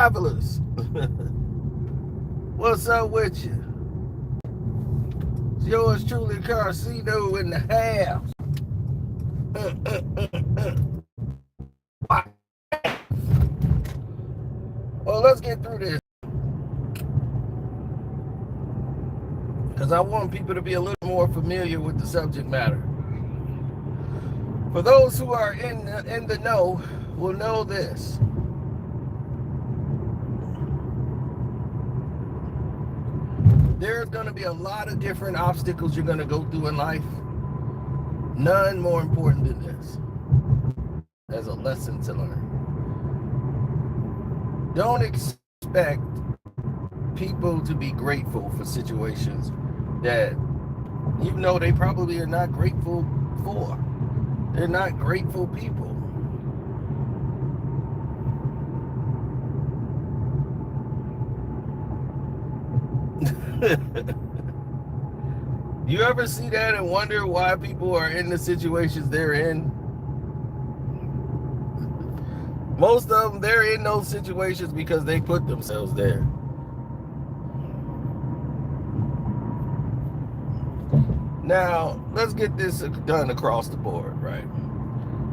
travelers. What's up with you? It's yours truly, Carcino in the house. Well, let's get through this because I want people to be a little more familiar with the subject matter. For those who are in the know, will know this. There's going to be a lot of different obstacles you're going to go through in life. None more important than this. As a lesson to learn. Don't expect people to be grateful for situations that you know they probably are not grateful for. They're not grateful people. You ever see that and wonder why people are in the situations they're in? Most of them, they're in those situations because they put themselves there. Now, let's get this done across the board, right?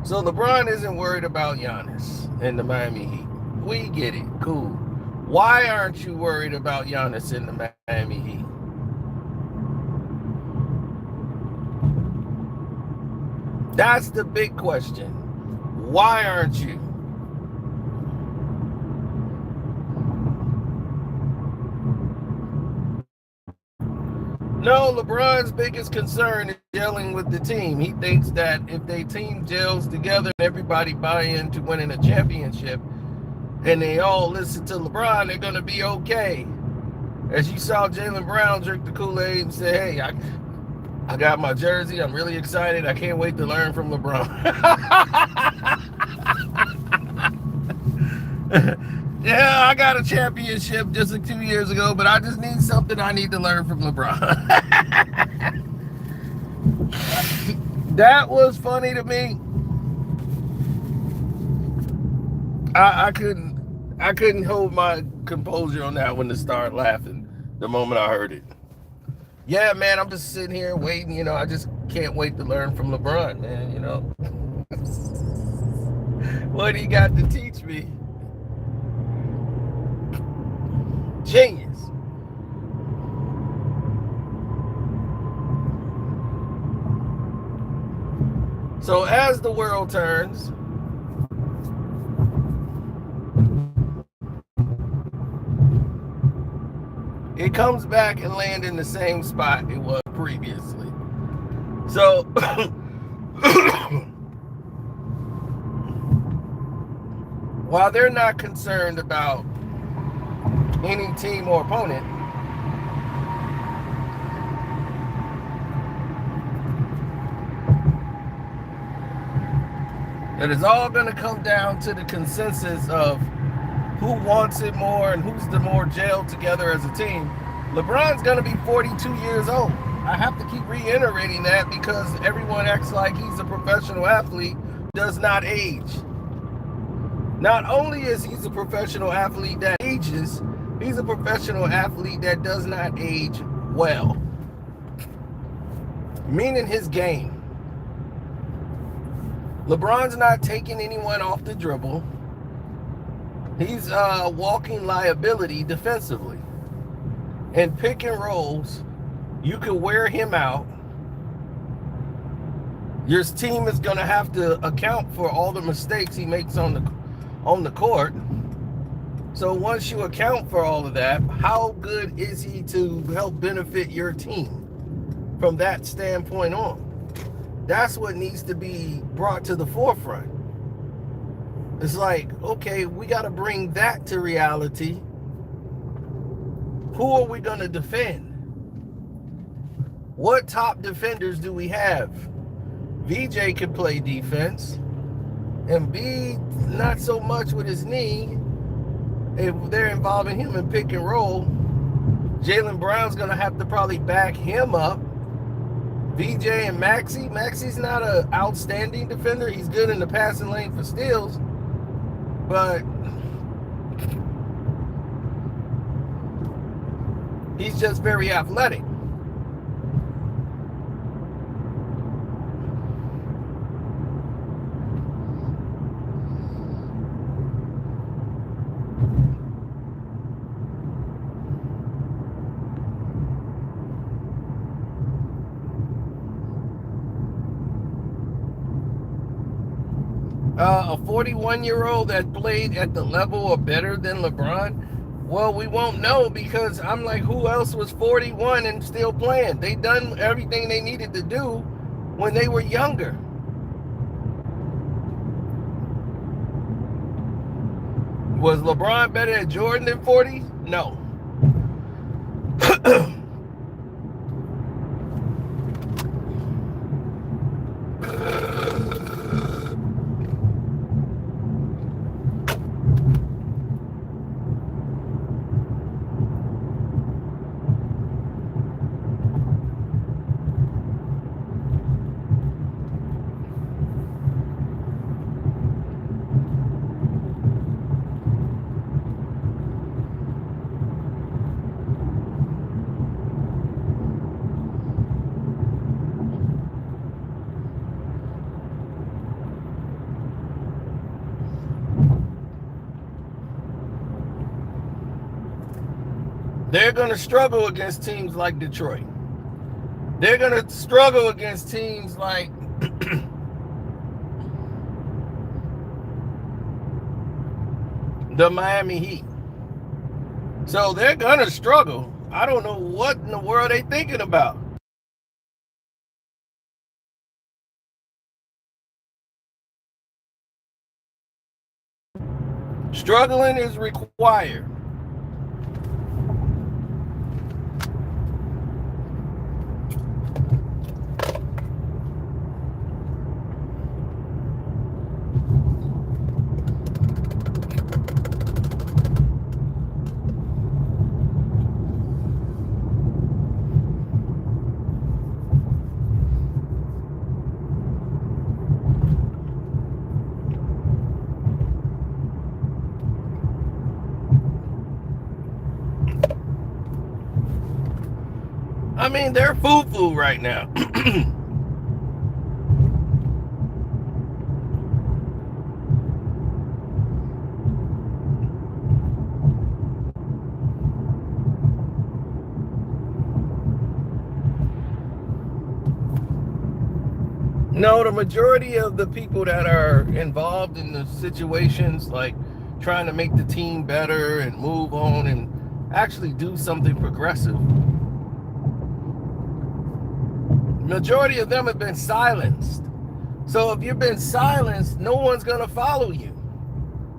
So LeBron isn't worried about Janis and the Miami Heat. We get it. Cool. Why aren't you worried about Janis and the Miami Heat? That's the big question. Why aren't you? No, LeBron's biggest concern is gelling with the team. He thinks that if their team gels together and everybody buy into winning a championship and they all listen to LeBron, they're going to be okay. As you saw Jaylen Brown drink the Kool-Aid and say, hey, I got my jersey. I'm really excited. I can't wait to learn from LeBron. Yeah, I got a championship just like 2 years ago, but I just need something I need to learn from LeBron. That was funny to me. I couldn't hold my composure on that one to start laughing the moment I heard it. Yeah, man, I'm just sitting here waiting, I just can't wait to learn from LeBron, man, What he got to teach me? Genius. So as the world turns, it comes back and lands in the same spot it was previously. So while they're not concerned about any team or opponent, it is all going to come down to the consensus of who wants it more and who's the more gelled together as a team. LeBron's going to be 42 years old. I have to keep reiterating that because everyone acts like he's a professional athlete who does not age. Not only is he a professional athlete that ages, he's a professional athlete that does not age well. Meaning his game. LeBron's not taking anyone off the dribble. He's a walking liability defensively. In pick and rolls, you can wear him out. Your team is going to have to account for all the mistakes he makes on the court. So once you account for all of that, how good is he to help benefit your team from that standpoint on? That's what needs to be brought to the forefront. It's like, okay, we got to bring that to reality. Who are we going to defend? What top defenders do we have? VJ can play defense. Embiid, not so much with his knee. If they're involving him in pick and roll, Jaylen Brown's going to have to probably back him up. VJ and Maxi's not an outstanding defender. He's good in the passing lane for steals. But He's just very athletic. A 41-year-old that played at the level or better than LeBron? Well, we won't know, because I'm like, who else was 41 and still playing? They done everything they needed to do when they were younger. Was LeBron better at Jordan than 40? No. They're going to struggle against teams like Detroit. They're going to struggle against teams like the Miami Heat. So they're going to struggle. I don't know what in the world they're thinking about. Struggling is required. I mean, they're foo-foo right now. No, the majority of the people that are involved in the situations, like trying to make the team better and move on and actually do something progressive, majority of them have been silenced. So if you've been silenced, no one's going to follow you.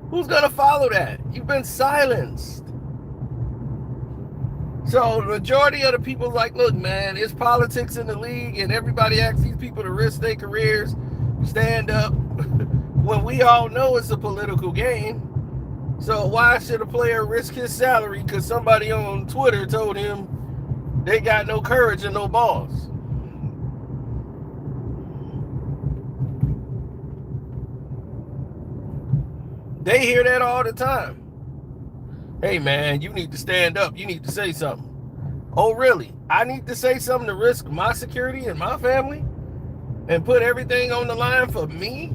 Who's going to follow that? You've been silenced. So the majority of the people like, look, man, it's politics in the league, and everybody asks these people to risk their careers, stand up, when we all know it's a political game. So why should a player risk his salary because somebody on Twitter told him they got no courage and no balls? They hear that all the time. Hey, man, you need to stand up. You need to say something. Oh, really? I need to say something to risk my security and my family and put everything on the line for me?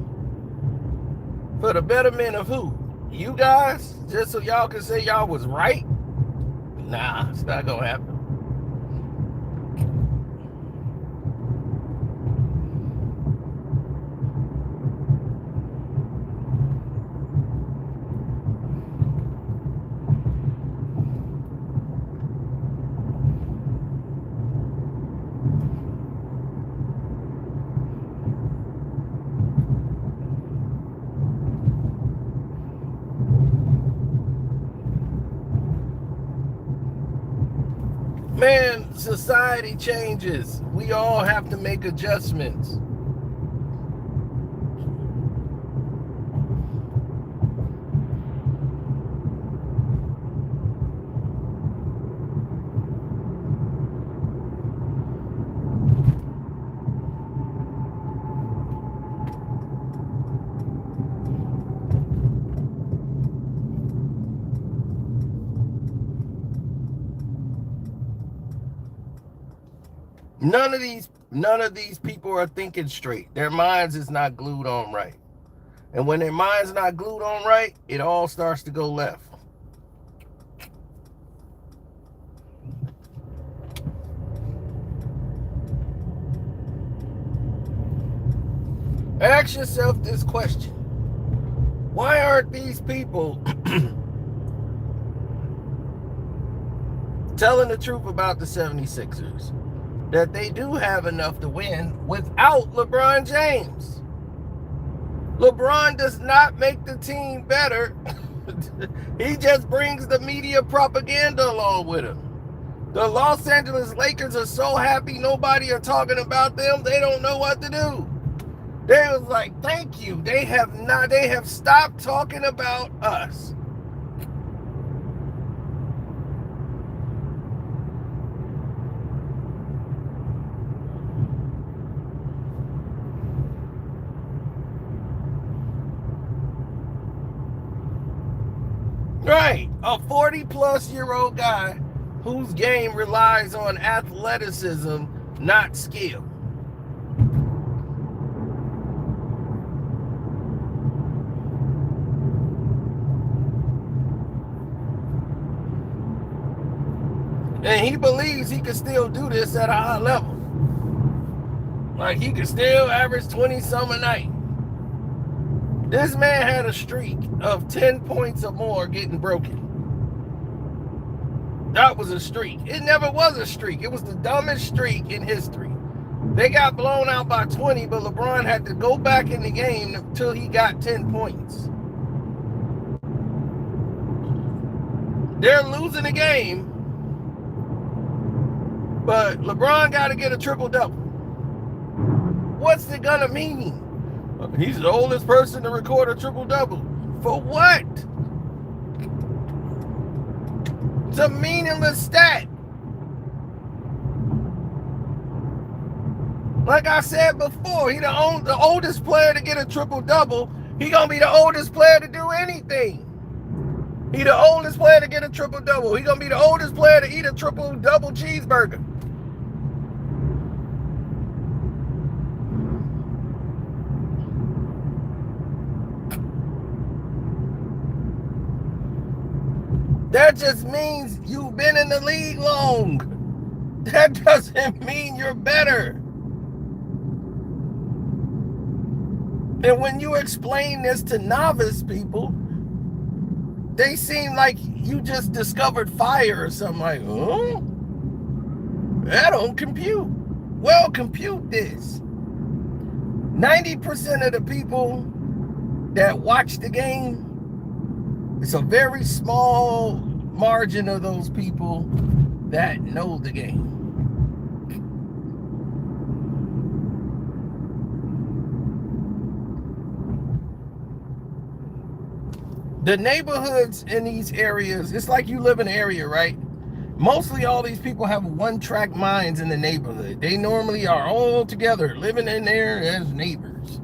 For the betterment of who? You guys? Just so y'all can say y'all was right? Nah, it's not going to happen. Man, society changes. We all have to make adjustments. None of these people are thinking straight. Their minds is not glued on right. And when their mind's not glued on right, it all starts to go left. Ask yourself this question. Why aren't these people telling the truth about the 76ers? That they do have enough to win without LeBron James. LeBron does not make the team better. He just brings the media propaganda along with him. The Los Angeles Lakers are so happy nobody are talking about them, they don't know what to do. They was like, thank you. They have stopped talking about us. Right, a 40-plus-year-old guy whose game relies on athleticism, not skill. And he believes he can still do this at a high level. Like he can still average 20-some a night. This man had a streak of 10 points or more getting broken. That was a streak. It never was a streak. It was the dumbest streak in history. They got blown out by 20, but LeBron had to go back in the game until he got 10 points. They're losing the game, but LeBron got to get a triple-double. What's it gonna mean? He's the oldest person to record a triple-double. For what? It's a meaningless stat. Like I said before, he's the oldest player to get a triple-double. He's going to be the oldest player to do anything. He's the oldest player to get a triple-double. He's going to be the oldest player to eat a triple-double cheeseburger. That just means you've been in the league long. That doesn't mean you're better. And when you explain this to novice people, they seem like you just discovered fire or something. Like, oh, that don't compute. Well, compute this. 90% of the people that watch the game, it's a very small margin of those people that know the game. The neighborhoods in these areas, it's like you live in an area, right? Mostly all these people have one-track minds in the neighborhood. They normally are all together, living in there as neighbors.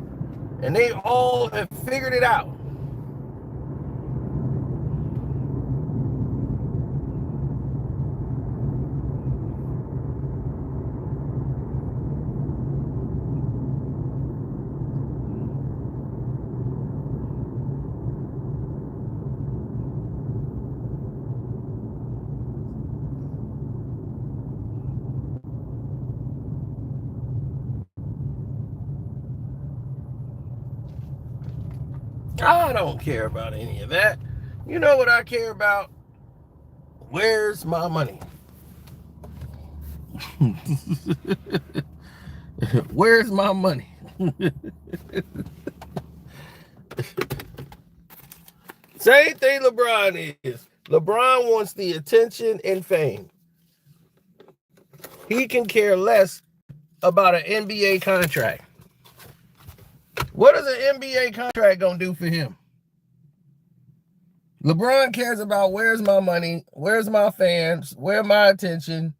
And they all have figured it out. I don't care about any of that. You know what I care about? Where's my money? Where's my money? Same thing LeBron is. LeBron wants the attention and fame. He can care less about an NBA contract. What is an NBA contract going to do for him? LeBron cares about where's my money, where's my fans, where's my attention.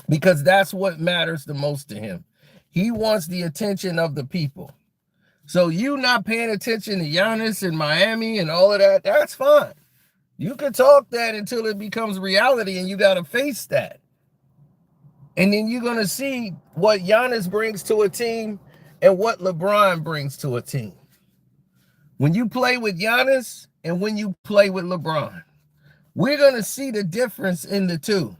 Because that's what matters the most to him. He wants the attention of the people. So you not paying attention to Janis and Miami and all of that, that's fine. You can talk that until it becomes reality, and you got to face that. And then you're going to see what Janis brings to a team and what LeBron brings to a team. When you play with Janis and when you play with LeBron, we're going to see the difference in the two.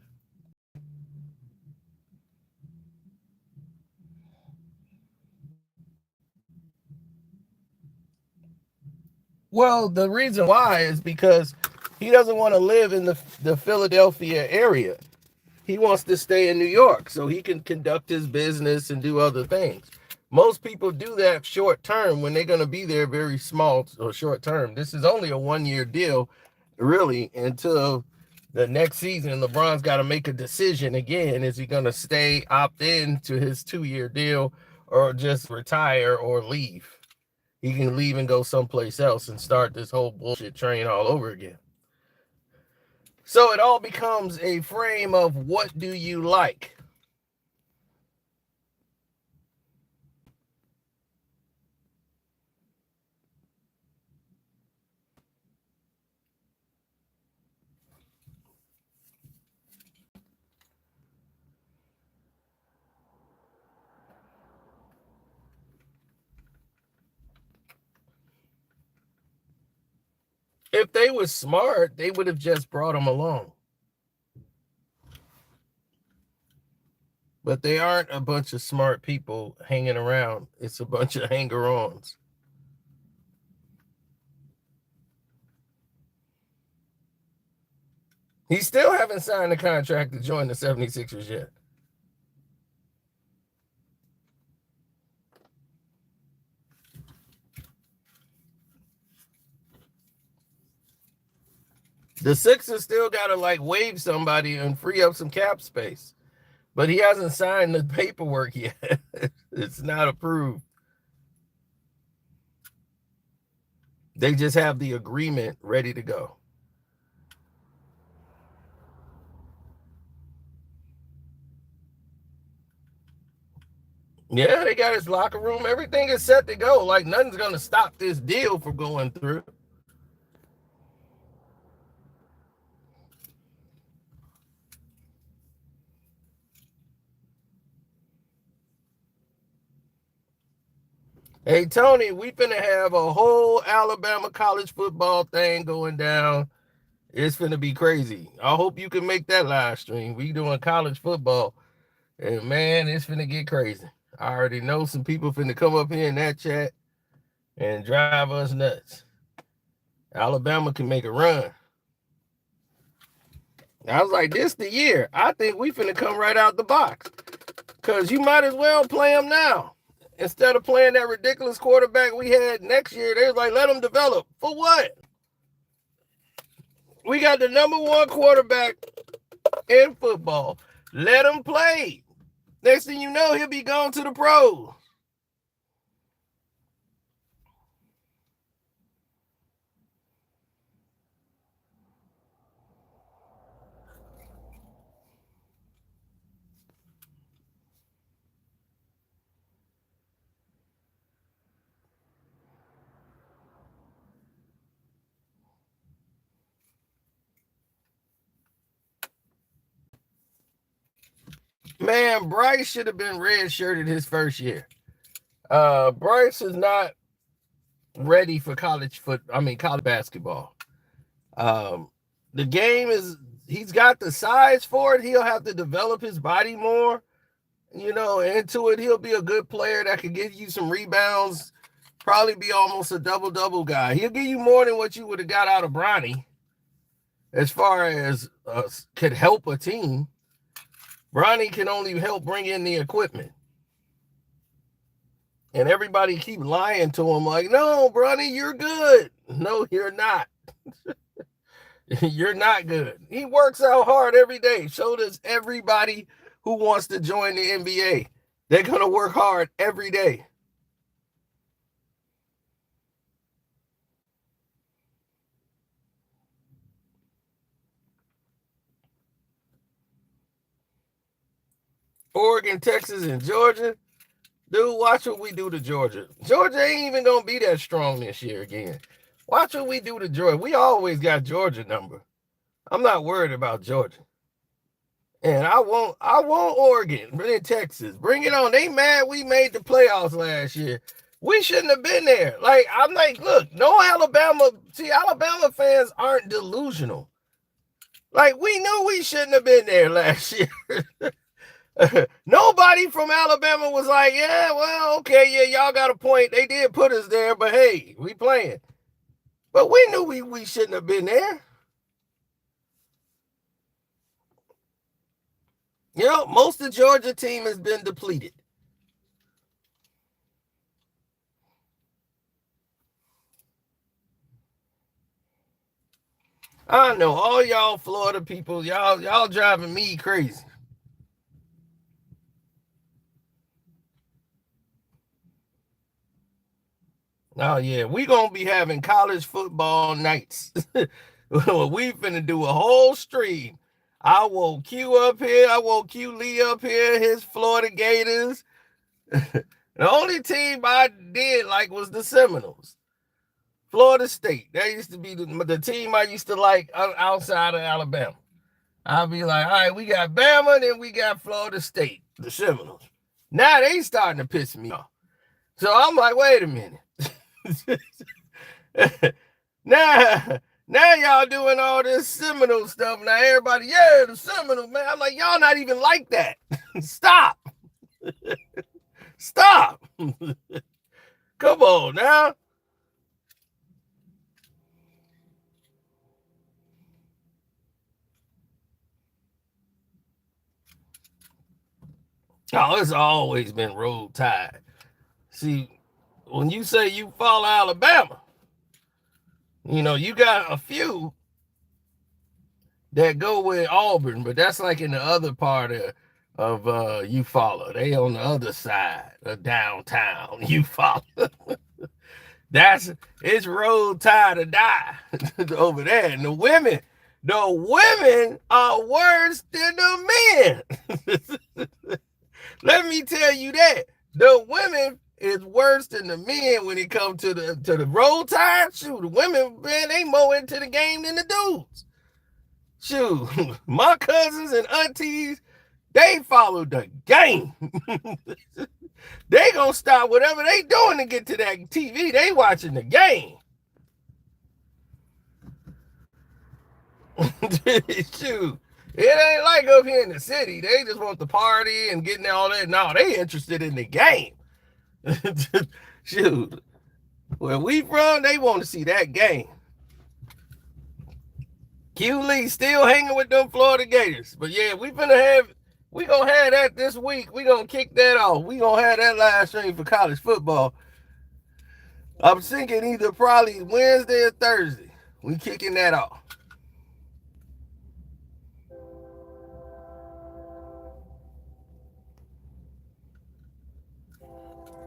Well, the reason why is because he doesn't want to live in the Philadelphia area. He wants to stay in New York so he can conduct his business and do other things. Most people do that short term when they're going to be there very small or short term. This is only a 1-year deal, really, until the next season. LeBron's got to make a decision again. Is he going to stay, opt in to his 2-year deal, or just retire or leave? He can leave and go someplace else and start this whole bullshit train all over again. So it all becomes a frame of what do you like? If they were smart, they would have just brought him along. But they aren't a bunch of smart people hanging around. It's a bunch of hanger-ons. He still haven't signed a contract to join the 76ers yet. The Sixers still got to waive somebody and free up some cap space. But he hasn't signed the paperwork yet. It's not approved. They just have the agreement ready to go. Yeah, they got his locker room. Everything is set to go. Nothing's going to stop this deal from going through. Hey, Tony, we finna have a whole Alabama college football thing going down. It's finna be crazy. I hope you can make that live stream. We doing college football. And man, it's finna get crazy. I already know some people finna come up here in that chat and drive us nuts. Alabama can make a run. I was like, this the year. I think we finna come right out the box. Because you might as well play them now. Instead of playing that ridiculous quarterback we had next year, they was like, let them develop. For what? We got the #1 quarterback in football. Let him play. Next thing you know, he'll be going to the pros. Man, Bryce should have been red-shirted his first year. Bryce is not ready for college basketball. The game is, he's got the size for it. He'll have to develop his body more. Into it, he'll be a good player that could give you some rebounds, probably be almost a double-double guy. He'll give you more than what you would have got out of Bronny as far as could help a team. Bronny can only help bring in the equipment. And everybody keep lying to him like, no, Bronny, you're good. No, you're not. You're not good. He works out hard every day. So does everybody who wants to join the NBA. They're going to work hard every day. Oregon, Texas, and Georgia. Dude, watch what we do to Georgia. Georgia ain't even going to be that strong this year again. Watch what we do to Georgia. We always got Georgia number. I'm not worried about Georgia. And I want Oregon, bring Texas, bring it on. They mad we made the playoffs last year. We shouldn't have been there. Like, I'm like, look, no Alabama. See, Alabama fans aren't delusional. Like, we knew we shouldn't have been there last year. Nobody from Alabama was like, yeah, well, okay, yeah, y'all got a point. They did put us there, but hey, we playing. But we knew we shouldn't have been there. You know, most of the Georgia team has been depleted. I know all y'all Florida people, y'all driving me crazy. Oh yeah, we gonna be having college football nights. We finna do a whole stream. I woke Q up here. I woke Q Lee up here. His Florida Gators. The only team I did like was the Seminoles. Florida State. That used to be the team I used to like outside of Alabama. I'll be like, all right, we got Bama, then we got Florida State, the Seminoles. Now they starting to piss me off. So I'm like, wait a minute. Now y'all doing all this Seminole stuff. Now everybody, yeah, the Seminole, man. I'm like, y'all not even like that. Stop. Stop. Come on now. Oh, it's always been Roll Tide. See, when you say you follow Alabama, you know, you got a few that go with Auburn, but that's like in the other part of Eufaula. They on the other side of downtown Eufaula. It's Roll Tide or die over there. And the women are worse than the men. Let me tell you that. The women is worse than the men when it comes to the Roll Tide. Shoot, the women, man, they more into the game than the dudes. Shoot, my cousins and aunties, they follow the game. They gonna stop whatever they doing to get to that TV. They watching the game. Shoot, it ain't like up here in the city. They just want the party and getting all that. No, they interested in the game. Shoot, where we from, they want to see that game. Q Lee still hanging with them Florida Gators. But yeah, we gonna have that this week. We gonna kick that off. We gonna have that live stream for college football. I'm thinking either probably Wednesday or Thursday. We kicking that off.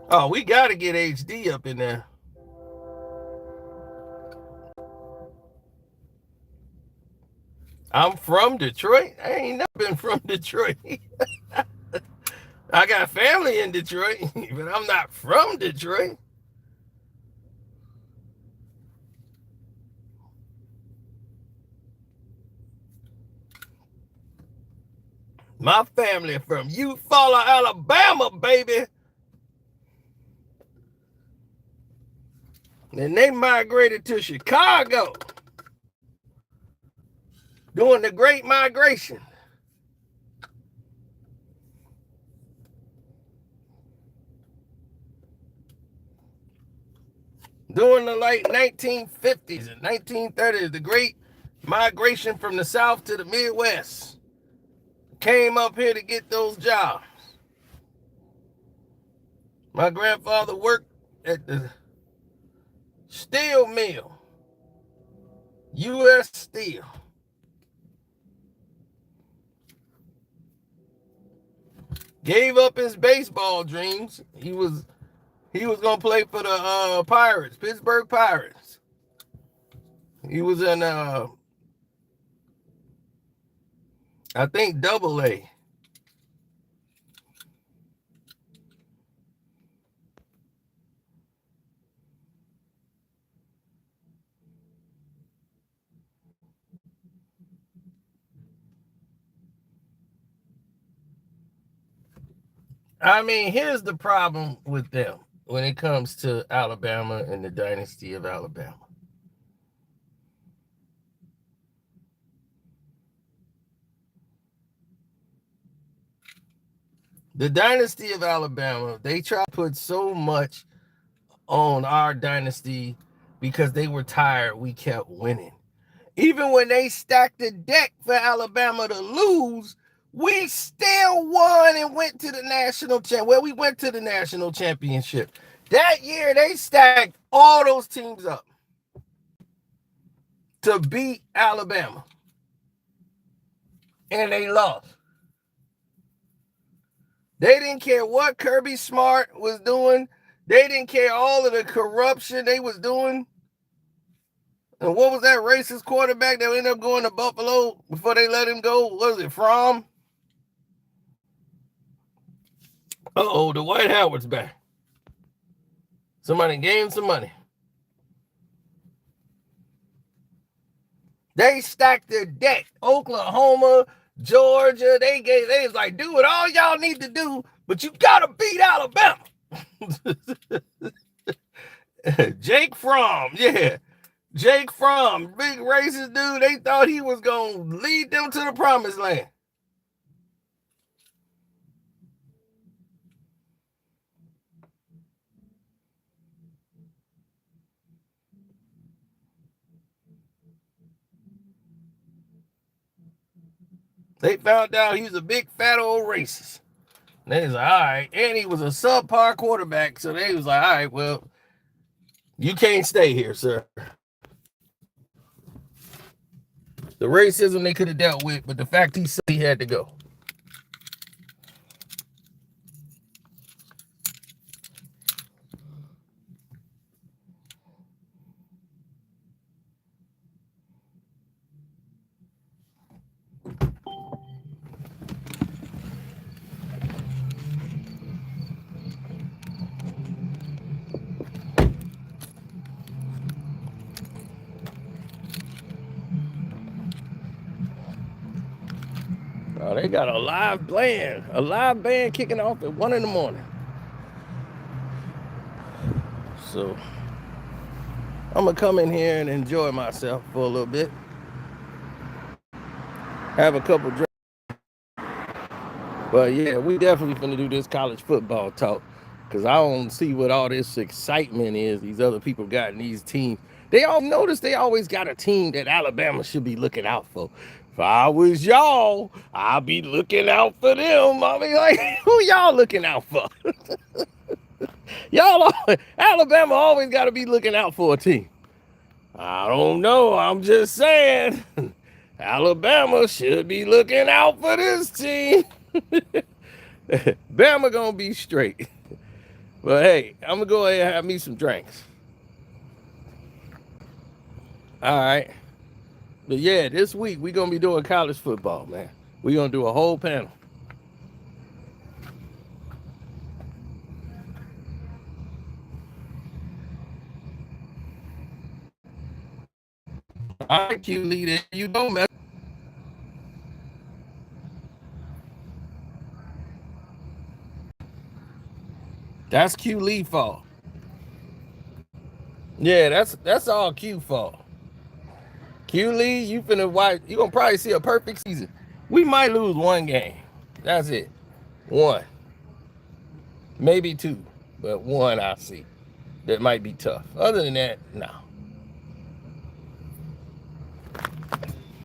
Oh, we gotta get HD up in there. I'm from Detroit. I ain't never been from Detroit. I got family in Detroit, but I'm not from Detroit. My family from Eufaula, Alabama, baby. And they migrated to Chicago during the Great Migration. During the late 1950s and 1930s, the Great Migration from the South to the Midwest came up here to get those jobs. My grandfather worked at the steel mill, U.S. Steel. Gave up his baseball dreams. He was gonna play for the Pirates, Pittsburgh Pirates. He was in I think Double-A. I mean, here's the problem with them when it comes to Alabama and the dynasty of Alabama. The dynasty of Alabama, they try to put so much on our dynasty because they were tired. We kept winning. Even when they stacked the deck for Alabama to lose, we still won and went to the national championship. Well, we went to the national championship. That year, they stacked all those teams up to beat Alabama. And they lost. They didn't care what Kirby Smart was doing. They didn't care all of the corruption they was doing. And what was that racist quarterback that ended up going to Buffalo before they let him go? What was it, Fromm? Uh-oh, the White Howard's back. Somebody gave him some money. They stacked their deck. Oklahoma, Georgia, they was like, do what all y'all need to do, but you gotta beat Alabama. Jake Fromm, yeah. Jake Fromm, big racist dude. They thought he was gonna lead them to the promised land. They found out he was a big fat old racist. And they was like, all right. And he was a subpar quarterback. So they was like, all right, well, you can't stay here, sir. The racism they could have dealt with, but the fact he said he had to go. Oh, they got a live band kicking off at 1 a.m. So I'm gonna come in here and enjoy myself for a little bit. Have a couple drinks. But yeah, we definitely finna do this college football talk. Because I don't see what all this excitement is these other people got in these teams. They all notice they always got a team that Alabama should be looking out for. If I was y'all, I'd be looking out for them. I mean, like, who y'all looking out for? Y'all, Alabama always got to be looking out for a team. I don't know. I'm just saying. Alabama should be looking out for this team. Bama gonna be straight. But hey, I'm gonna go ahead and have me some drinks. All right. But yeah, this week we're gonna be doing college football, man. We're gonna do a whole panel. All right, Q leader, you go, man. That's Q Lee fault. Yeah, that's all Q fault. Q Lee, you finna watch. You gonna probably see a perfect season. We might lose one game. That's it. One, maybe two, but one I see. That might be tough. Other than that, no.